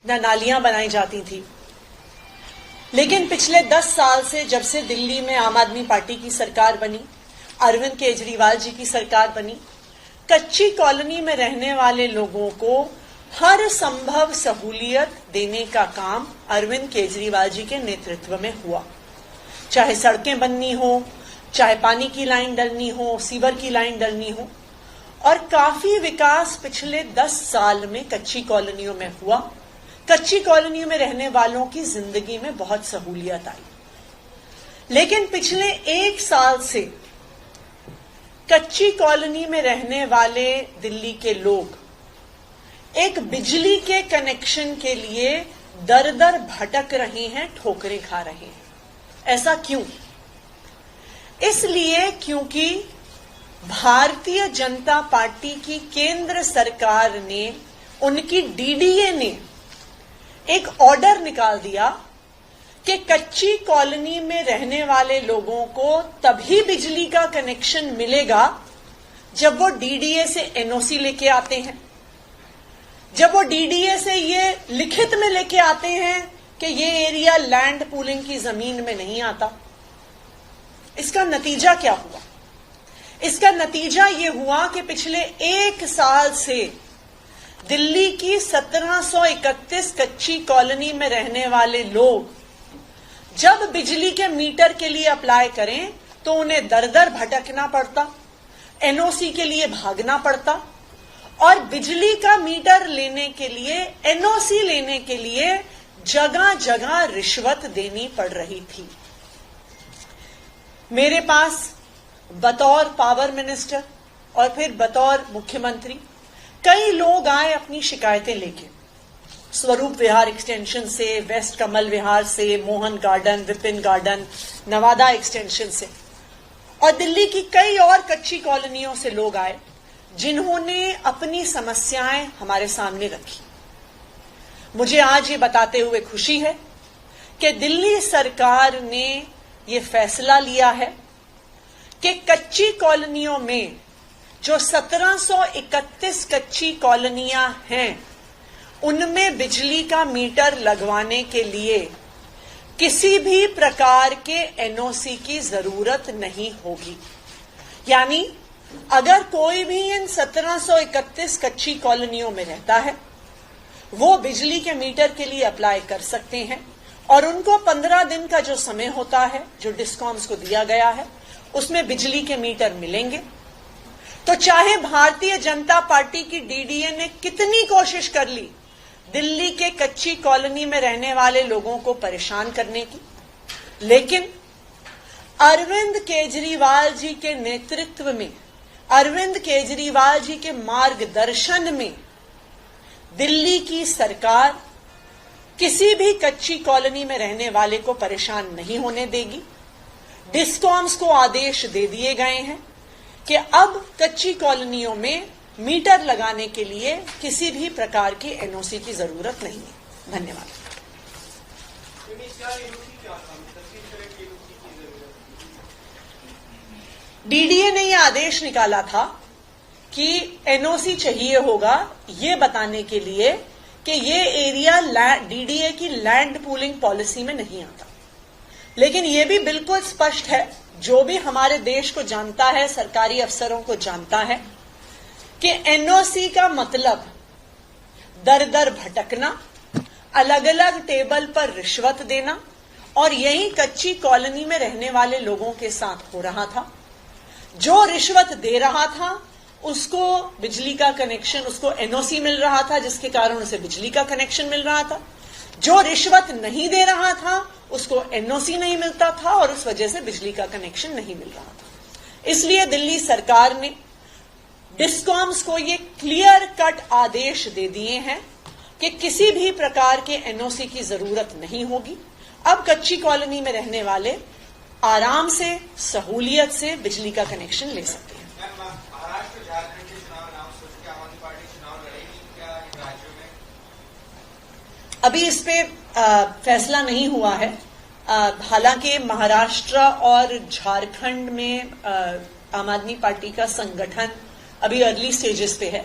न नालियां बनाई जाती थी। लेकिन पिछले 10 साल से जब से दिल्ली में आम आदमी पार्टी की सरकार बनी, अरविंद केजरीवाल जी की सरकार बनी, कच्ची कॉलोनी में रहने वाले लोगों को हर संभव सहूलियत देने का काम अरविंद केजरीवाल जी के नेतृत्व में हुआ। चाहे सड़कें बननी हो, चाहे पानी की लाइन डलनी हो, सीवर की लाइन डलनी हो, और काफी विकास पिछले 10 साल में कच्ची कॉलोनियों में हुआ। कच्ची कॉलोनियों में रहने वालों की जिंदगी में बहुत सहूलियत आई। लेकिन पिछले 1 साल से कच्ची कॉलोनी में रहने वाले दिल्ली के लोग एक बिजली के कनेक्शन के लिए दर दर भटक रहे हैं, ठोकरें खा रहे हैं। ऐसा क्यों? इसलिए क्योंकि भारतीय जनता पार्टी की केंद्र सरकार ने, उनकी डीडीए ने एक ऑर्डर निकाल दिया कि कच्ची कॉलोनी में रहने वाले लोगों को तभी बिजली का कनेक्शन मिलेगा जब वो डीडीए से एनओसी लेके आते हैं, जब वो डीडीए से ये लिखित में लेके आते हैं कि ये एरिया लैंड पूलिंग की जमीन में नहीं आता। इसका नतीजा क्या हुआ? इसका नतीजा ये हुआ कि पिछले 1 साल से दिल्ली की 1731 कच्ची कॉलोनी में रहने वाले लोग जब बिजली के मीटर के लिए अप्लाई करें तो उन्हें दर दर भटकना पड़ता, एनओसी के लिए भागना पड़ता, और बिजली का मीटर लेने के लिए, एनओसी लेने के लिए जगह जगह रिश्वत देनी पड़ रही थी। मेरे पास बतौर पावर मिनिस्टर और फिर बतौर मुख्यमंत्री कई लोग आए अपनी शिकायतें लेके, स्वरूप विहार एक्सटेंशन से, वेस्ट कमल विहार से, Mohan garden, Vipin garden, Nawada extension से, और दिल्ली की कई और कच्ची कॉलोनियों से लोग आए जिन्होंने अपनी समस्याएं हमारे सामने रखी। मुझे आज ये बताते हुए खुशी है कि दिल्ली सरकार ने ये फैसला लिया है कि कच्ची कॉलोनियों में जो 1731 कच्ची कॉलोनियां हैं, उनमें बिजली का मीटर लगवाने के लिए किसी भी प्रकार के एनओसी की जरूरत नहीं होगी। यानी अगर कोई भी इन 1731 कच्ची कॉलोनियों में रहता है, वो बिजली के मीटर के लिए अप्लाई कर सकते हैं, और उनको 15 दिन का जो समय होता है, जो डिस्कॉम्स को दिया गया है, उसमें बिजली के मीटर मिलेंगे। तो चाहे भारतीय जनता पार्टी की डीडीए ने कितनी कोशिश कर ली दिल्ली के कच्ची कॉलोनी में रहने वाले लोगों को परेशान करने की, लेकिन अरविंद केजरीवाल जी के नेतृत्व में, अरविंद केजरीवाल जी के मार्गदर्शन में दिल्ली की सरकार किसी भी कच्ची कॉलोनी में रहने वाले को परेशान नहीं होने देगी। डिस्कॉम्स को आदेश दे दिए गए हैं कि अब कच्ची कॉलोनियों में मीटर लगाने के लिए किसी भी प्रकार की एनओसी की जरूरत नहीं है। धन्यवाद। डीडीए ने यह आदेश निकाला था कि एनओसी चाहिए होगा ये बताने के लिए कि ये एरिया डीडीए की लैंड पूलिंग पॉलिसी में नहीं आता। लेकिन यह भी बिल्कुल स्पष्ट है, जो भी हमारे देश को जानता है, सरकारी अफसरों को जानता है, कि एनओसी का मतलब दर दर भटकना, अलग अलग टेबल पर रिश्वत देना, और यही कच्ची कॉलोनी में रहने वाले लोगों के साथ हो रहा था। जो रिश्वत दे रहा था उसको बिजली का कनेक्शन, उसको एनओसी मिल रहा था, जिसके कारण उसे बिजली का कनेक्शन मिल रहा था। जो रिश्वत नहीं दे रहा था उसको एनओसी नहीं मिलता था, और उस वजह से बिजली का कनेक्शन नहीं मिल रहा था। इसलिए दिल्ली सरकार ने डिस्कॉम्स को ये क्लियर कट आदेश दे दिए हैं कि किसी भी प्रकार के एनओसी की जरूरत नहीं होगी। अब कच्ची कॉलोनी में रहने वाले आराम से, सहूलियत से बिजली का कनेक्शन ले सकते हैं। महाराष्ट्र, झारखंड के चुनाव अनाउंस हो चुके, आम आदमी पार्टी चुनाव लड़ेगी क्या इन राज्यों में? अभी इस पे फैसला नहीं हुआ है। हालांकि महाराष्ट्र और झारखंड में आम आदमी पार्टी का संगठन अभी अर्ली स्टेजेस पे है।